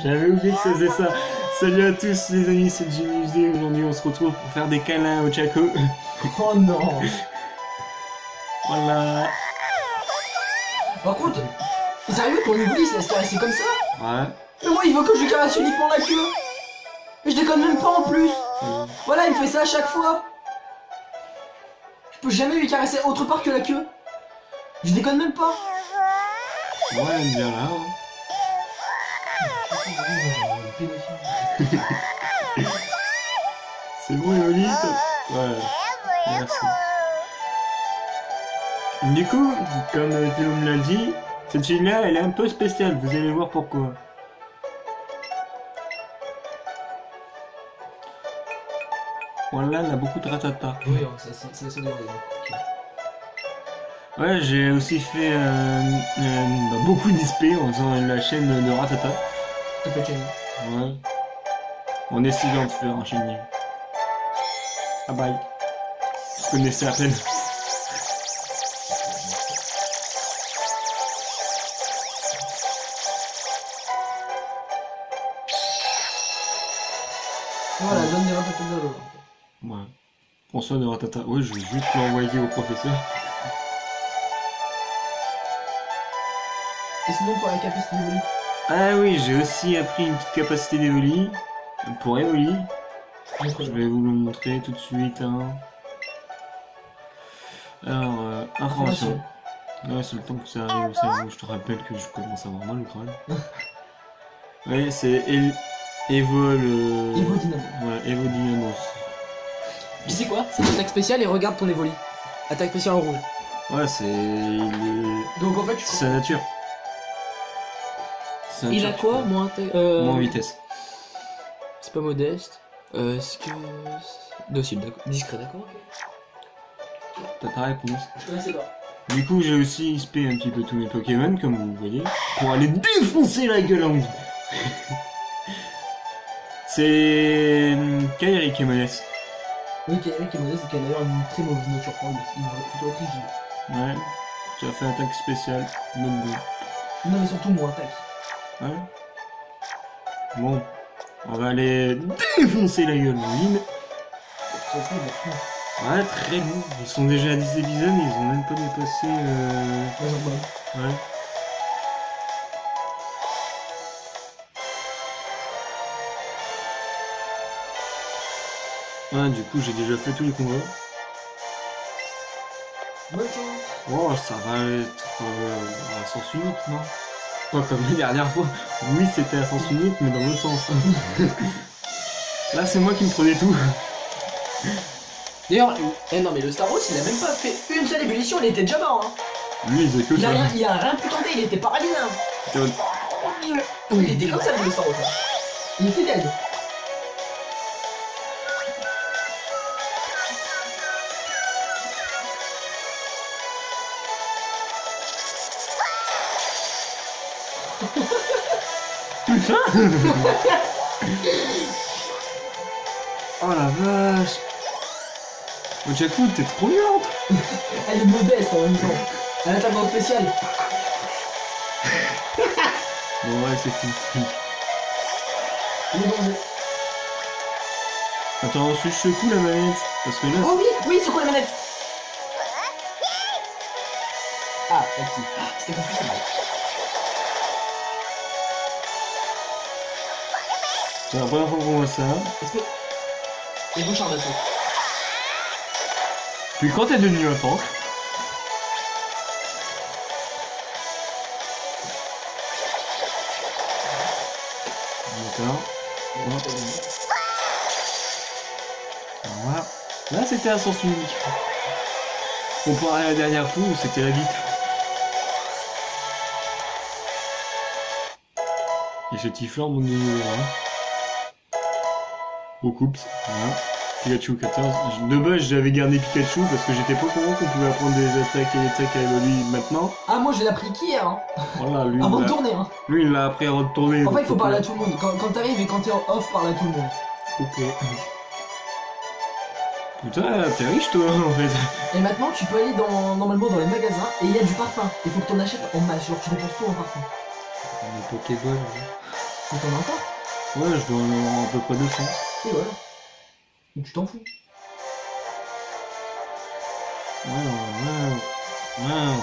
J'avais oublié que ça faisait ça. Salut à tous les amis, c'est Jimmy HD. Aujourd'hui on se retrouve pour faire des câlins au Chaco. Oh non. Voilà. Par contre, sérieux, ton Evoli ça se caresser comme ça? Ouais. Mais moi il veut que je lui caresse uniquement la queue. Mais je déconne même pas en plus. Voilà, il me fait ça à chaque fois. Je peux jamais lui caresser autre part que la queue. Je déconne même pas. Ouais, elle est bien là. Hein. C'est bon, Evoli? Ouais. Merci. Du coup, comme Théo me l'a dit, cette fille-là, elle est un peu spéciale. Vous allez voir pourquoi. Voilà, elle a beaucoup de ratata. Oui, ça doit aller. Ouais, j'ai aussi fait beaucoup d'XP en faisant la chaîne de ratata. T'as pas de chaîne. Ouais. En essayant de faire un chaîne. Ah bye. Je connaissais à peine. Voilà, donne des ratatas de l'eau. Ouais. François de ratata. Ouais, je vais juste l'envoyer au professeur. Et sinon pour la capacité d'Evoli. Ah oui, j'ai aussi appris une petite capacité d'Evoli. Pour Evoli. Je vais vous le montrer tout de suite. Hein. Alors, information. Ouais, c'est le temps que ça arrive au cerveau. Je te rappelle que je commence à avoir mal au crâne. Ouais, c'est Evo le... Evo Dynamo. Ouais, Evo Dynamos. Tu sais quoi? C'est l'attaque spéciale et regarde ton Evoli. Attaque spéciale en rouge. Ouais, c'est... Donc en fait, c'est sa nature. Sa il a nature, quoi? tu vois. Moins Moins vitesse. C'est pas modeste. Est-ce que... Docile, d'accord. Discret, d'accord. T'as ta réponse. Je connaissais pas. Du coup, j'ai aussi XP un petit peu tous mes Pokémon, comme vous voyez, pour aller défoncer la gueule à Andy. C'est... Kairi qui est modeste. Oui, Eric est modeste, qui a d'ailleurs une très mauvaise nature pour lui. Il est plutôt rigide. Ouais. Tu as fait attaque spéciale. Bonne boule. Non, mais surtout moins attaque. Ouais. Bon. On va aller défoncer la gueule de Lynn. Ouais, très bon. Ils sont déjà à 10 épisodes et ils ont même pas dépassé... Ouais. Ouais, du coup, j'ai déjà fait tous les combats. Bonne chance. Oh, ça va être à sens unique, non? Pas comme la dernière fois. Oui, c'était à sens unique, mais dans l'autre sens. Là, c'est moi qui me prenais tout. D'ailleurs, non mais le Staros, il a même pas fait une seule ébullition, il était déjà mort. Hein. Lui, il faisait que ça. Il a rien pu tenter, il était paralysé. Hein. Il était comme ça, le Staros. Hein. Il était dead. Putain. Oh la vache. Oh, Jaco, t'es trop violente. Elle est modeste en même temps. Elle attaque en spécial. Bon, ouais, c'est fini. Il est bon. Attends, ensuite je secoue la manette. Parce que là... Oh oui, oui, c'est quoi la manette? Ah, merci. C'était compliqué. C'est la première fois qu'on voit ça. Est-ce que... Il vous charme ça. Puis quand t'es devenu un tank... D'accord. Voilà. Là c'était un sens unique. Comparé à la dernière fois où c'était la vite. Et ce tiflant mon niveau 1. Au couple. Voilà. Pikachu 14. De base j'avais gardé Pikachu parce que j'étais pas au courant qu'on pouvait apprendre des attaques électriques avec lui maintenant. Ah, moi je l'ai appris qu'hier. Hein. Voilà, lui. Avant de tourner. Hein. Lui il l'a appris à retourner. En fait, il faut parler à tout le monde. Quand t'arrives et quand t'es off, parle à tout le monde. Ok. Putain, t'es riche toi en fait. Et maintenant, tu peux aller normalement dans les magasins et il y a du parfum. Il faut que t'en achètes en masse. Genre, tu dépenses tout en parfum. Les Pokéballs. Mais t'en as encore? Ouais, je dois en avoir à peu près 200. Et voilà. Et tu t'en fous. Wow.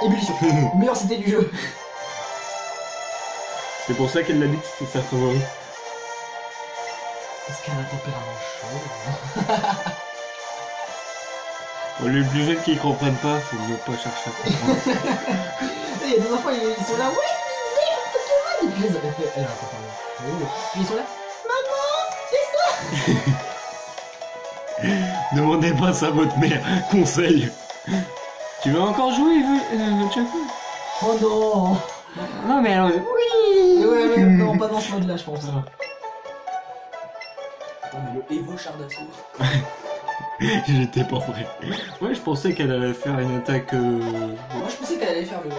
Ébullition. Meilleure cité du jeu. C'est pour ça qu'elle l'a dit que c'était sa favorite. Est-ce qu'elle a un tempérament chaud? Pour les plus jeunes qui comprennent pas, faut ne pas chercher à comprendre. Il y a des enfants, ils sont là, ouais, mais Pokémon. Et puis ils avaient fait, elle a un tempérament chaud. Puis ils sont là, Demandez pas ça à votre mère, conseil. Tu veux encore jouer, Chaco? oh non. Non mais alors... Ouais, non, pas dans ce mode là, je pense. Oh, mais le Evo char d'assaut. J'étais pas prêt. Ouais, je pensais qu'elle allait faire une attaque... Moi je pensais qu'elle allait faire le...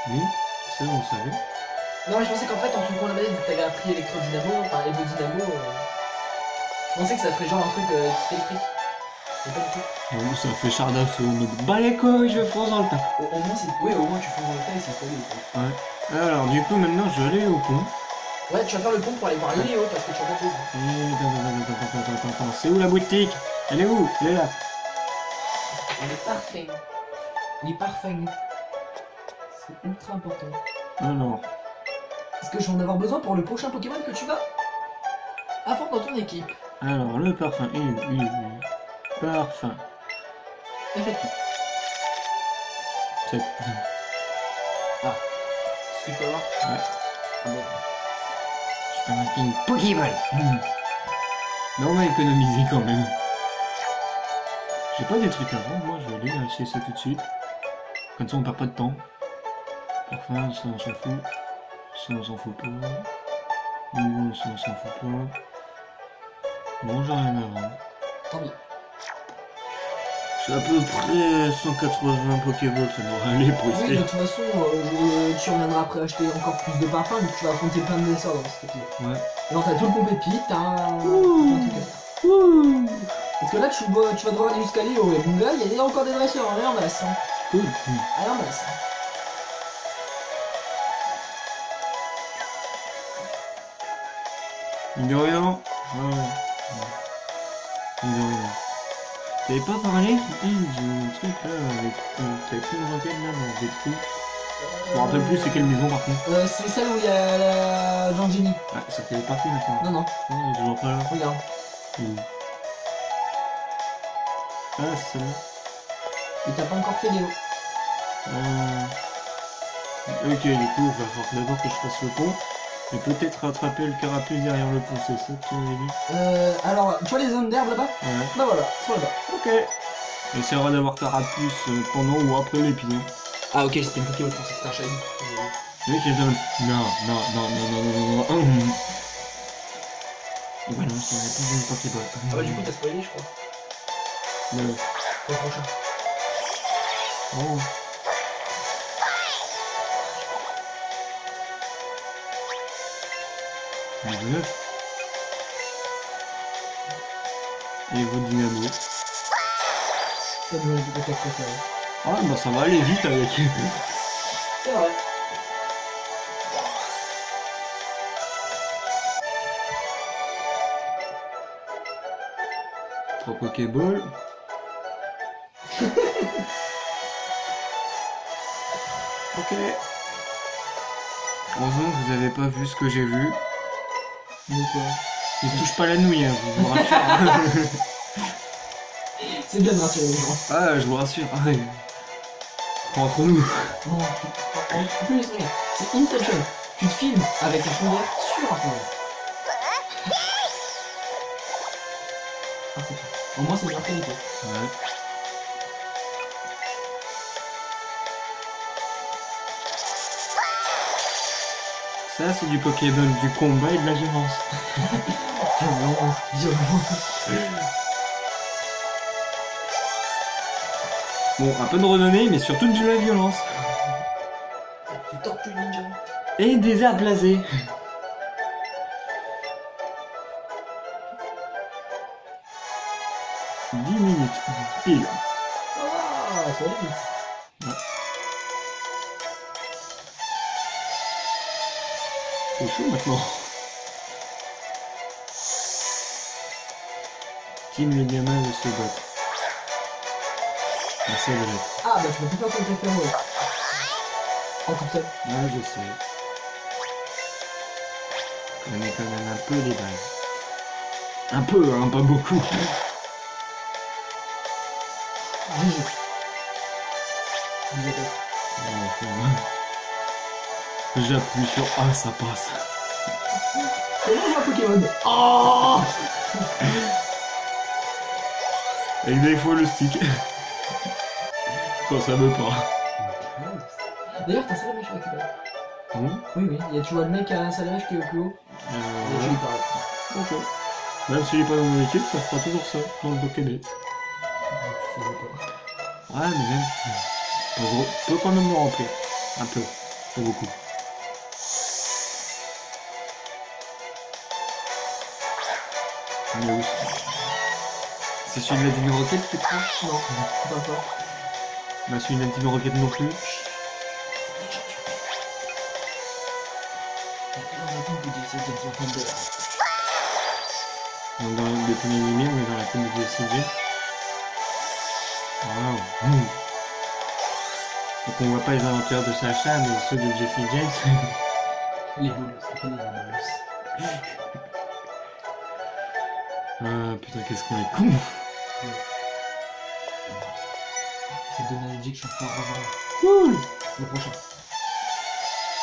Oui, ça on le savait. Non, mais je pensais qu'en fait, en soulevant la manette, vu que t'avais appris électro-dynamo, enfin Evo Dynamo, je pensais que ça ferait genre un truc électrique. Mais pas du tout. Non, ça fait char d'assaut, on me dit, bah les couilles, je fonce dans le tas. Au moins, c'est... Oui, au moins tu fonces dans le tas et c'est solide. Ouais. Alors, du coup, maintenant, je vais aller au pont. Ouais, tu vas faire le pont pour aller voir Léo parce que tu en proposes. Attends, c'est où la boutique? Elle est où? Elle est là. Il est parfait. Il est parfait. C'est ultra important. Alors, Est-ce que je vais en avoir besoin pour le prochain Pokémon que tu vas avoir dans ton équipe? le parfum. Parfum. Effectivement. C'est... Est-ce que je peux avoir? Ouais. Ah bon. Je peux m'acheter une Pokéball. Mais on va économiser quand même. J'ai pas des trucs à vendre, moi je vais aller acheter ça tout de suite. Comme ça on perd pas de temps. Parfum, ça on s'en fout. Ça on s'en fout pas. Bon, ça on s'en fout pas. Bon, j'ai rien à vendre. Tant pis. J'ai à peu près 180 Pokéballs, ça devrait aller pour Oui, de essayer. toute façon, tu reviendras après acheter encore plus de parfums, donc tu vas affronter plein de blessures dans cet épisode. Ouais. Alors t'as tout le pompé de pique, t'as un truc à faire. Ouh. Parce que là, tu vas devoir aller jusqu'à Léo et Bunga, il y a encore des dresseurs, rien en masse. Hein. Cool. Rien en masse. Mine de rien. Ouais. Mine de rien. T'avais pas parlé du truc là avec. T'avais pris une roquette là dans des trous. Je me rappelle plus c'est quelle maison par contre. C'est celle où il y a la Jean Jenny. Ah, ça fait partie maintenant. Non, non, Non, je vois pas là. regarde. Ah, ça. Et t'as pas encore fait Léo. Ok, du coup, il va falloir d'abord que je fasse le pont. Et peut-être rattraper le carapuce derrière le pont, c'est ça que tu m'avais dit? Alors, tu vois les zones d'herbe là-bas? Ouais. Bah voilà, sont là-bas. Ok. On essaiera d'avoir carapuce pendant ou après l'épisode. Ah ok, c'était une Pokémon, je pensais que c'était un shiny. Le mec il donne. Non. Et voilà, ça n'a pas une Pokéball. Ah bah du coup t'as spoilé je crois. Ouais. Pour le prochain. Oh. Niveau 9. Et vos dynamo. Ça devrait être peut-être préféré. Ah bah ça va aller vite avec. C'est vrai. Trois Pokéballs. Ok. Heureusement que vous avez pas vu ce que j'ai vu. Donc Il se touche pas la nouille, hein, je vous rassure. c'est bien de rassurer les gens. Ah, je vous rassure. Ah, ouais. Entre nous. Non, en plus, regarde, c'est Inception. Tu te filmes avec un fond vert sur un fond vert. Ah c'est tout. Au moins c'est de la qualité. Ouais. Ça, c'est du Pokéball, du combat et de la violence. Violence. Bon, un peu de renommée, mais surtout de la violence. Du Tortue Ninja. Et des airs blasés. « 10 minutes, pile. Ça va. c'est la limite. C'est chaud maintenant. Team les gamins de se battre. Merci à l'être. Ah, bah, je peux plus faire ton café, ouais. En toute seule. Ouais, je sais. On est quand même un peu les balles. Un peu, hein, pas beaucoup. GG. J'appuie sur A, ça passe. Comment on joue à Pokémon? Oh Avec des fois le stick. Quand ça veut pas. D'ailleurs, t'as un salaire méchant à récupérer. Bon, Oui, oui. Il y a toujours le mec à un salaire qui est au plus haut. Et tu lui parles. ok. Même s'il est pas dans mon équipe, ça fera toujours ça, dans le Pokédex. Ouais, mais même. Peut quand même me remplir. Un peu. Pas beaucoup. Mais où c'est celui de la Dino Rocket que tu prends? Non, pas fort. Bah celui de la Dino Rocket non plus. Donc dans le premier animé, on est dans la tête de Jessie James. Waouh. Donc on voit pas les aventures de Sacha, mais ceux de Jessie James. Les boules, c'est pas les boules. Ah putain, qu'est-ce qu'on est con. C'est Donald J que je suis en train de rejoindre. Cool. Le prochain.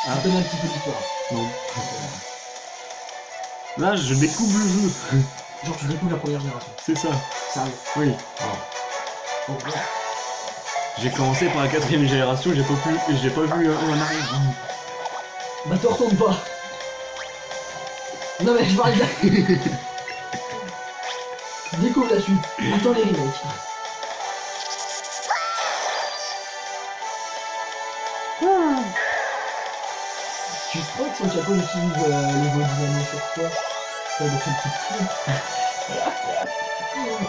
Ah. Je donne un petit peu d'histoire. Non. Là, je découvre le jeu. Genre, tu découvres la première génération. C'est ça. Sérieux. Oui. Oh, ouais. J'ai commencé par la 4ème génération, j'ai pas vu un en arrière. Bah, te retourne pas. Non, mais je parle bien. Découvre la suite. Attends les remakes. Tu crois que son chapeau utilise les voies dynamiques sur toi? Ça doit faire tout fou.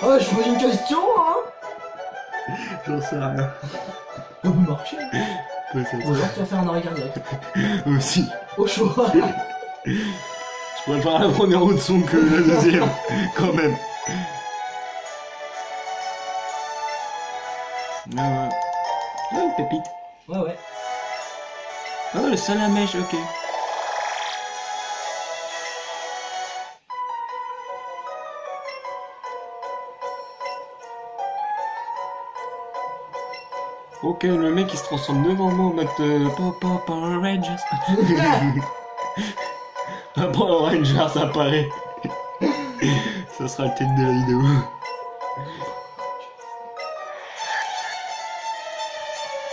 Oh, je pose une question, hein. J'en sais rien. Ça peut marcher. Ou Peut-être. alors tu vas faire un arrêt cardiaque. Aussi. Au choix. Je préfère la première autre son que la deuxième. Quand même. Ah ouais. Ah, une pépite. Ouais, ouais. Ah, le salamèche, ok. Ok, le mec il se transforme devant moi en mode Power Rangers. Un Power Rangers apparaît. Ça sera le titre de la vidéo.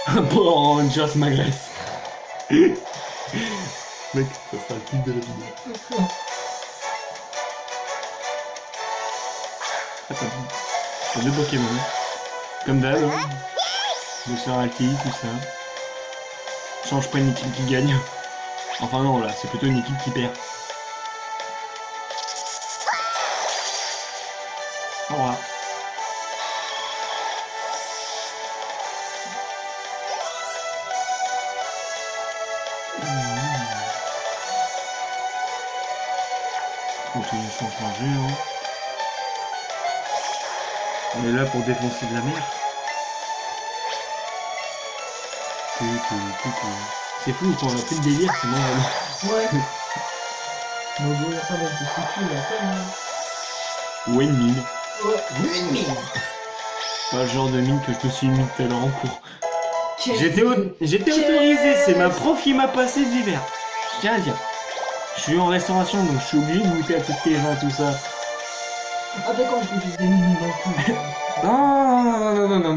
Un Power Rangers m'agresse. Mec, ça sera le titre de la vidéo. Attends, c'est deux Pokémon. Comme d'hab. Le Serati, tout ça. Change pas une équipe qui gagne. Enfin non, là, c'est plutôt une équipe qui perd. Au revoir. Continue sans changer, hein. On est là pour défoncer de la merde. C'est fou, quand on a plus de délire, c'est bon. Ouais. On va ouvrir ça avec des structures, là, ça, Ou une mine. ouais. Une mine. Pas le genre de mine que je me suis mis tout à l'heure en cours. J'étais Qu'est-ce autorisé, c'est ma prof qui m'a passé d'hiver. Je tiens à dire. Je suis en restauration, donc je suis obligé de goûter à tout ce qui est vin, tout ça. Ah d'accord, je me fais des mines dans le cou.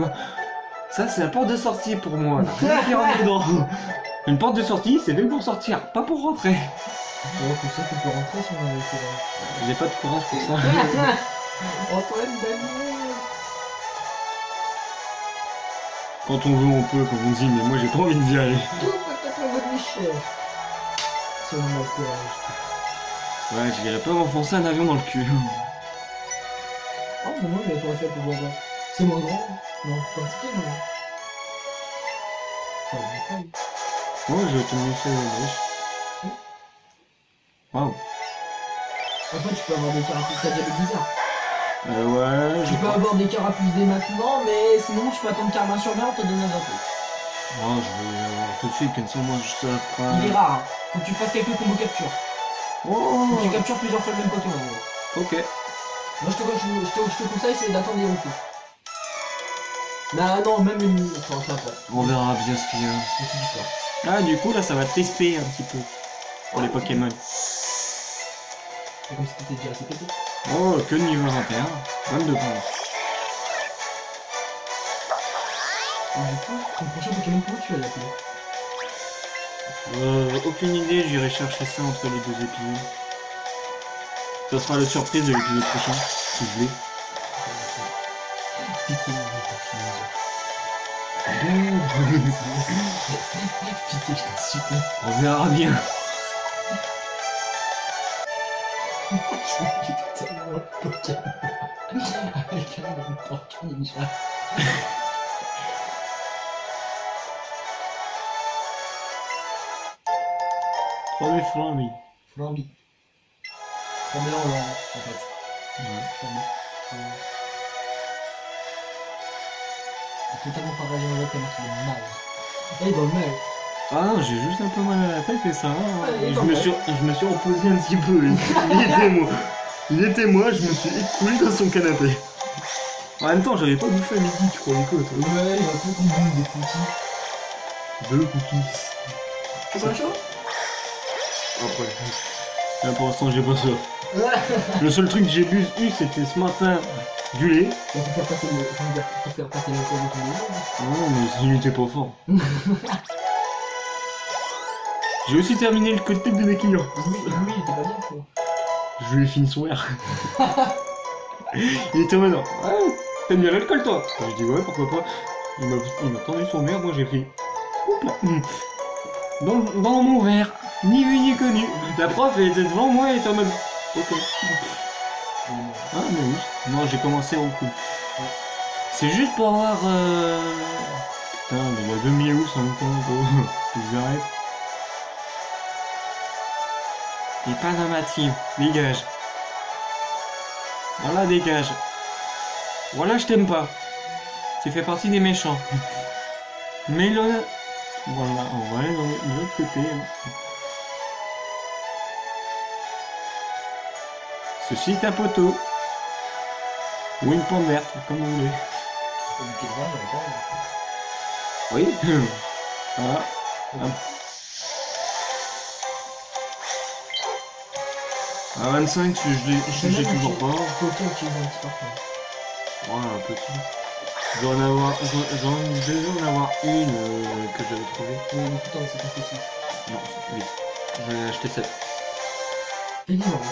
Non. Ça, c'est la porte de sortie pour moi. Là. Rien qui rentre dedans. Une porte de sortie, c'est fait pour sortir, pas pour rentrer. Ouais, tu sais, tu peux rentrer si on avait fait là. J'ai pas de courage pour ça. Antoine Daniel. Quand on veut, on peut, quand on dit, mais moi j'ai pas envie d'y aller. Tout peut-être en votre Michel. Si on a le courage. Ouais, je dirais pas m'enfoncer un avion dans le cul. Oh, mais moi, j'avais pas réussi à pouvoir voir. C'est moins grand. Non, pas petit, non. Moi, je vais te montrer la neige. Waouh. Après, tu peux avoir des carapuces, t'as déjà des bizarres. Ouais, Tu peux avoir des carapuces dès maintenant, mais sinon, tu peux attendre Karma sur mer, on te donne un peu. Non, je vais avoir tout de suite, comme ça, moi, je sais pas. Il est rare, hein. Faut que tu fasses quelques combos capture. Oh. Faut que tu captures plusieurs fois le même Pokémon. Ok. Moi, je te conseille, c'est d'attendre les recours. Bah non, même une... Enfin, peu importe. On verra bien ce qu'il y a. C'est différent. Ah, du coup, là, ça va trisper un petit peu. Pour les Pokémon. C'est comme si t'étais déjà assez pété. Oh, que niveau 21. 22 points. Et du coup, ton prochain Pokémon, comment tu vas l'appeler? Aucune idée, j'irai chercher ça entre les deux épisodes. Ça sera la surprise de l'épisode prochain, si je l'ai. Pitié, Pitié, je t'en supplie. On verra bien. J'ai tellement de Pokémon. Avec un Tortue Ninja. Premier Flamby. Flamby. Flamby en fait. Ouais. Flamby. C'est totalement pareil en l'autre, tellement qu'il est mal. Et dans le mal. Ah non, j'ai juste un peu mal à la tête et ça va. Ouais, Je me suis reposé un petit peu. Il était moi, je me suis écoulé dans son canapé. En même temps, j'avais pas bouffé à midi, tu crois, quoi. Ouais, il y a tout qu'on bouffe des cookies. Deux cookies. C'est pas chaud? Après. Là, pour l'instant, j'ai pas soif. Le seul truc que j'ai bu, c'était ce matin du lait. On peut faire passer le cours de tout le monde. Non, mais il était pas fort. J'ai aussi terminé le côté de mes clients. Lui, il était pas bien, quoi. Je lui ai fini son verre. Il était en mode, ouais, t'aimes bien l'alcool toi? Je dis ouais, pourquoi pas. Il m'a tendu son verre, moi j'ai fait, oups là, dans mon verre, ni vu ni connu. La prof elle était devant moi, elle était en mode, ok. Ah mais oui, non j'ai commencé au coup. C'est juste pour avoir, putain mais il y a 2 Miaous en même temps, gros. Faut que j'arrête. T'es pas dans ma team, dégage. Voilà, dégage. Voilà, je t'aime pas. Tu fais partie des méchants. Mais là... Voilà, on va aller de l'autre côté. Ceci est un poteau. Ou une plante verte, comme vous voulez. Oui. Voilà. Hop. À 25, je l'ai toujours pas. Faut qu'il utilise un petit parfum. Voilà, un petit. J'en devais en avoir une que j'avais trouvée. Mais putain, c'est pas possible. Non, 8. J'en ai acheté 7. Évidemment.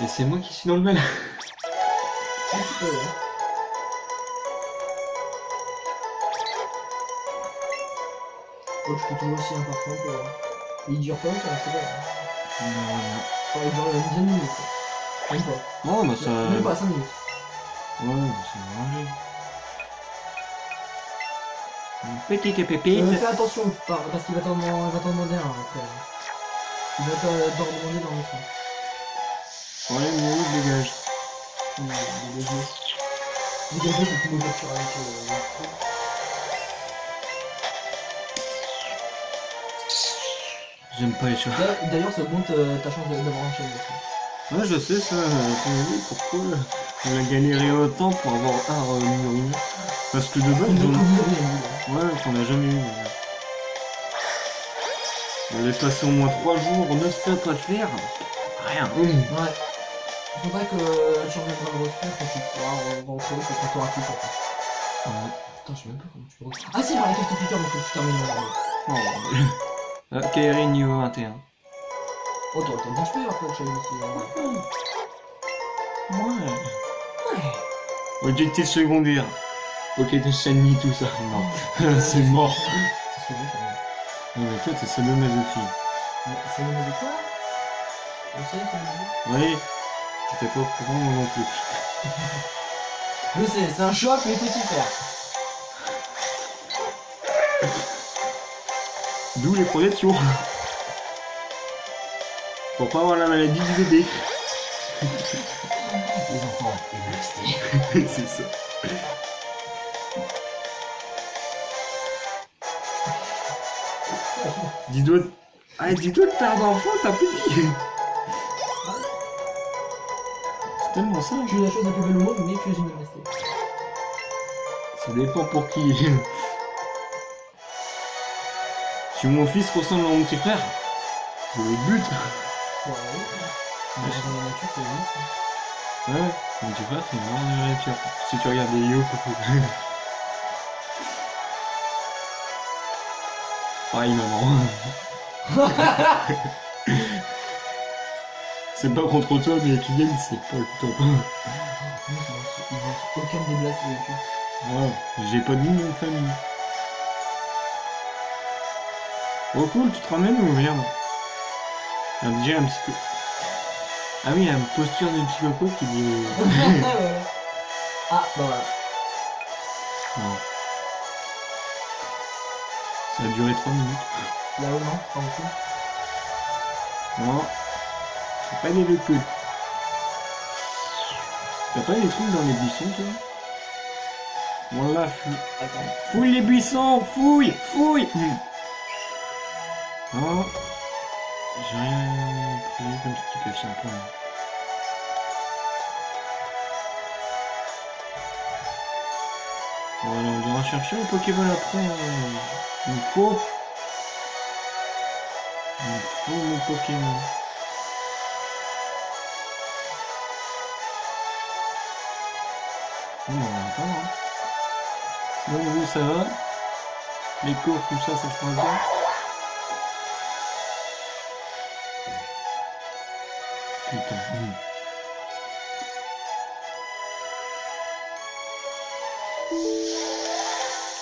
Et c'est moi qui suis dans le mal. Un petit peu, hein. Oh, je peux trouver aussi un parfum pour... Il dure pas longtemps, c'est vrai. Non. Enfin, il dure une dizaine de minutes. Même pas. Non, bah ça... Même pas 5 minutes. Ouais, bah c'est mangé. Une petite pépite. Fais attention, parce qu'il va t'en demander un après. Il va t'en demander dans le fond. Ouais, mais où dégage? Dégager, c'est tout le capture avec le truc. J'aime pas les chats. D'ailleurs, ça augmente ta chance d'avoir un chaîne aussi. Ouais, je sais ça. Pourquoi on a galéré autant pour avoir un Murine? Parce que de base, ouais, qu'on a jamais eu. On est passé au moins 3 jours non-stop à le faire. Rien. Ouais. Il faudrait que tu reviennes le refaire quand tu pourras rentrer, quand tu auras tout pour faire. Ouais. Putain, je sais même pas comment tu peux rentrer. Ah si, par la carte piqueur, mais faut que tu termines le dernier. Oh, bordel. Kairi niveau 21. Oh, t'as un petit peu après le chaîne ici. Ouais. Objectif secondaire. Ok, t'es shiny, tout ça. Non, c'est mort. C'est ce que j'ai fait. Non, mais toi, t'es sadomasophile. Ça me dit quoi? On sait, ça me dit. Oui, t'étais pas au courant, moi non plus. Je sais, c'est un choc, mais il faut s'y faire. D'où les protections. Pour pas avoir la maladie du bébé. Les enfants, ils C'est ça. Dis-toi... Ah, dis-toi que t'as un enfant, t'as plus de vie. C'est tellement ça. Tu es la chose la plus belle au monde, mais tu es une MST. Ça dépend pour qui. Si mon fils ressemble à mon petit frère, je le bute. Ouais, dans la nature, c'est vrai. Ouais, mon petit frère, c'est mort dans la nature. Si tu regardes des yo, pareil, maman. C'est pas contre toi, mais Kylian, c'est pas le top. Ils ont aucun déblast avec eux. Ouais, j'ai pas de nom de famille. Oh cool, tu te ramènes ou merde? Déjà un petit peu... Ah oui, il y a une posture de petit coco qui dit... Ah, bah voilà. Non. Ça a duré 3 minutes. Là-haut, non, pas beaucoup. Non. C'est pas des locaux. T'as pas des trucs dans les buissons, toi? Voilà, Attends. fouille les buissons, fouille, fouille. Non. J'ai rien pris comme ce qui pêche un peu. Voilà, on ira chercher un Pokémon après. Il faut mon Pokémon. On attend, hein. Sinon, vous, ça va? Les cours, tout ça, ça se passe bien? Putain.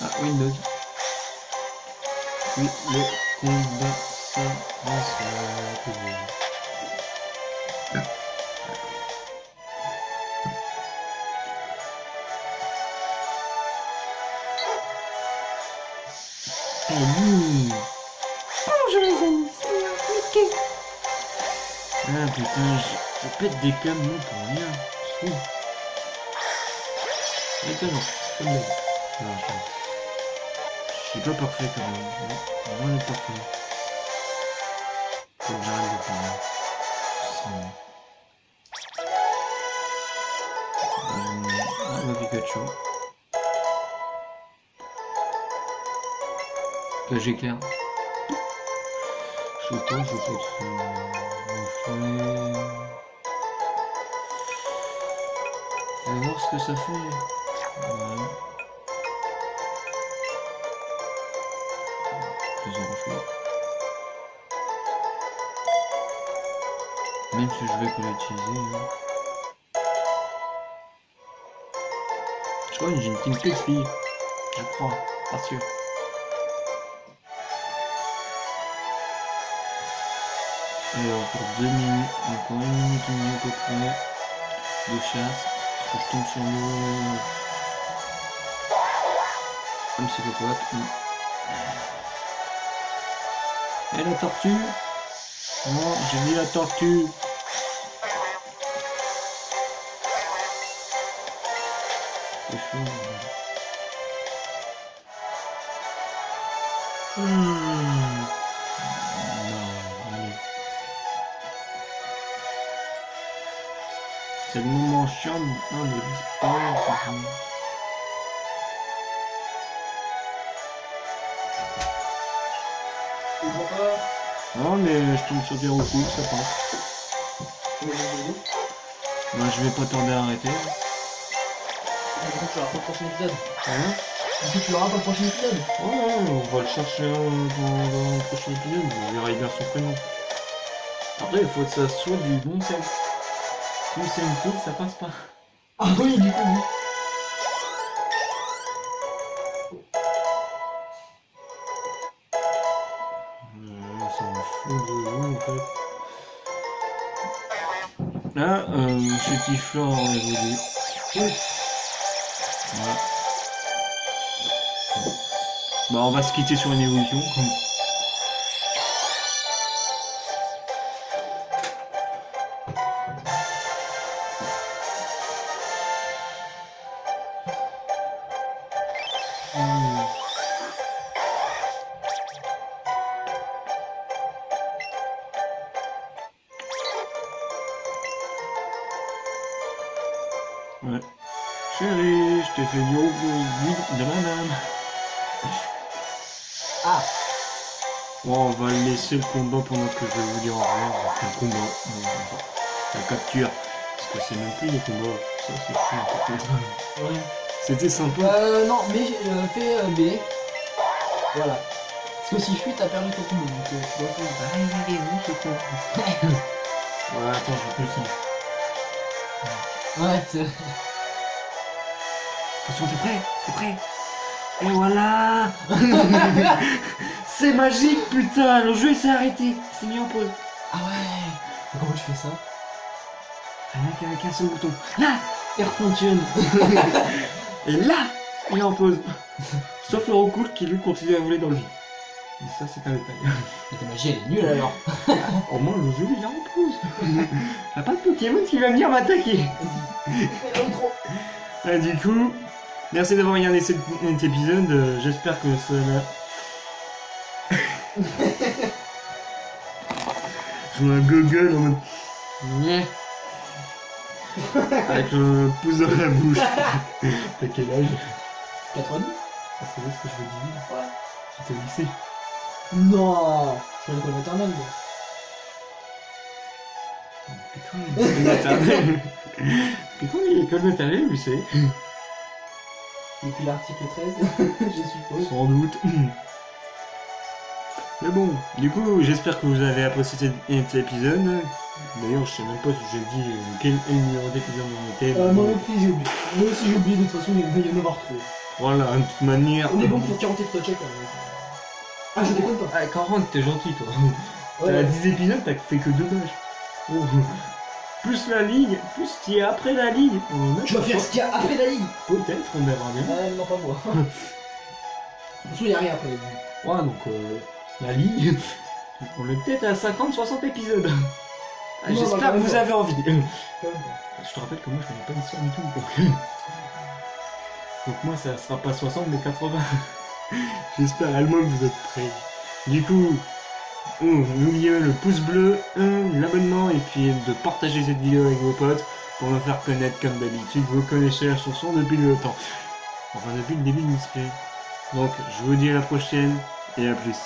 Ah, Windows. Oui, le combat, ça va se faire. Bonjour les amis, c'est Mickey. Ah putain, je pète des câbles non pour rien. Je trouve. Étonnant, comme d'hab. Non, je suis pas parfait quand même. Non, loin d'être parfait. Faut que j'arrête de faire. Ah, ma Pikachu. Là j'éclaire. Je sais pas trop. On va voir ce que ça fait. Voilà. Plus en reflet. Même si je vais pas l'utiliser. Hein. Je crois que j'ai une team petite fille. Je crois, pas sûr. Et encore 2 minutes, encore 1 minute et demie à peu près de chasse. Faut que je tombe sur un petit peu pote. Et la tortue? Non, j'ai mis la tortue. C'est chaud. C'est le moment chiant maintenant de disparaître. Non mais je tombe sur des recours, ça passe. Bah je vais pas tarder à arrêter. Du coup, tu l'auras pas le prochain épisode. Hein? Du coup, tu l'auras pas le prochain épisode. Ouais, on va le chercher dans le prochain épisode, vous verrez bien son prénom. Après il faut que ça soit du bon sexe. Si c'est une fille, ça passe pas. Ah oui, du coup, oui. Ça me fout de vous en fait. Là, Monsieur Tiflor a évolué. Voilà. Bah on va se quitter sur une évolution. Ouais. Chérie, je t'ai fait du vide de madame. Ah. Bon, on va laisser le combat pendant que je vais vous dire au revoir. Enfin, le combat, la capture. Parce que c'est même plus les combats. Ça, c'est chiant. Ouais. C'était sympa. Non, mais fais B. Voilà. Parce que si je fuis, t'as perdu ton combo. Donc tu dois faire. Allez, où ce con? Ouais, attends, je peux aussi. Ouais, c'est. Attention, t'es prêt? T'es prêt? Et voilà. C'est magique, putain. Le jeu il s'est arrêté. C'est mis en pause. Ah ouais. Comment tu fais ça? Avec un seul bouton. Là, Air Fortune. et là, il est en pause. Sauf le recours qui lui continue à voler dans le vide. Et ça, c'est un détail. Mais ta magie, elle est nulle alors. Au moins, le jeu il est en pause. Y'a pas de Pokémon qui va venir m'attaquer. Ah, du coup, merci d'avoir regardé cet épisode. J'espère que ça va. Je mets un Google en mode. Nyeh. Avec le pouce dans la bouche. T'as quel âge? 90. Ah, c'est vrai ce que je veux dire. Ouais. J'étais au lycée. Non. Je suis à l'école maternelle. Putain, l'école maternelle, vous savez. Depuis l'article 13, je suppose. Sans doute. Mais bon, du coup, j'espère que vous avez apprécié cet épisode. D'ailleurs, je sais même pas si j'ai dit quel numéro d'épisode on était. Moi aussi j'ai oublié. Moi aussi j'ai oublié, de toute façon il va y en avoir trop. Voilà, de toute manière. On est bon pour 40 de check. Ah, je déconne pas. Ah, 40, t'es gentil toi. Ouais. T'as 10 épisodes, t'as fait que 2 pages. Oh. Plus la ligue, plus ce qui est après la ligue. Tu vas faire ce qu'il y a après la ligue. Peut-être, on verra bien. Non, pas moi. De toute façon, il n'y a rien après la ligue. Ouais, donc la ligue, on est peut-être à 50-60 épisodes. Ah, Non, j'espère que vous avez envie. Quand même. Je te rappelle que moi je connais pas l'histoire du tout. Donc moi ça sera pas 60 mais 80. J'espère à moins que vous êtes prêts. Du coup, n'oubliez le pouce bleu, l'abonnement et puis de partager cette vidéo avec vos potes pour me faire connaître comme d'habitude. Vous connaissez la chanson depuis le temps. Enfin depuis le début de l'esprit. Donc je vous dis à la prochaine et à plus.